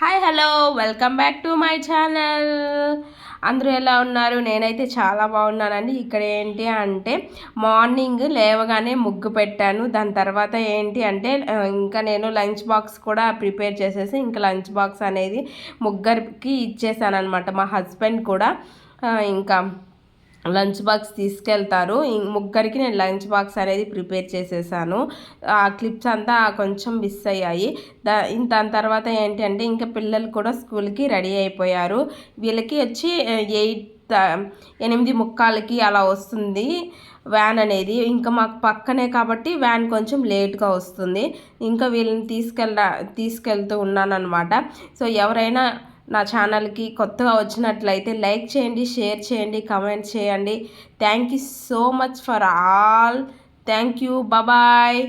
Hi hello welcome back to my channel. అందరూ ఎలా ఉన్నారు? నేనైతే చాలా బాగున్నానండి. ఇక్కడ ఏంటి అంటే మార్నింగ్ లేవగానే ముగ్గు పెట్టాను. దాని తర్వాత ఏంటి అంటే ఇంకా నేను లంచ్ బాక్స్ కూడా ప్రిపేర్ చేసేసి ఇంకా లంచ్ బాక్స్ అనేది ముగ్గురికి ఇచ్చేసాను అనమాట. మా హస్బెండ్ కూడా ఇంకా లంచ్ బాక్స్ తీసుకెళ్తారు. ముగ్గురికి నేను లంచ్ బాక్స్ అనేది ప్రిపేర్ చేసేసాను. ఆ క్లిప్స్ అంతా కొంచెం మిస్ అయ్యాయి. దాని తర్వాత ఏంటి అంటే ఇంకా పిల్లలు కూడా స్కూల్కి రెడీ అయిపోయారు. వీళ్ళకి వచ్చి 8:45కి అలా వస్తుంది వ్యాన్ అనేది. ఇంకా మాకు పక్కనే కాబట్టి వ్యాన్ కొంచెం లేట్గా వస్తుంది. ఇంకా వీళ్ళని తీసుకెళ్తూ ఉన్నాను అనమాట. సో ఎవరైనా నా ఛానల్కి కొత్తగా వచ్చినట్లయితే లైక్ చేయండి, షేర్ చేయండి, కామెంట్ చేయండి. Thank you so much for all. Thank you. Bye.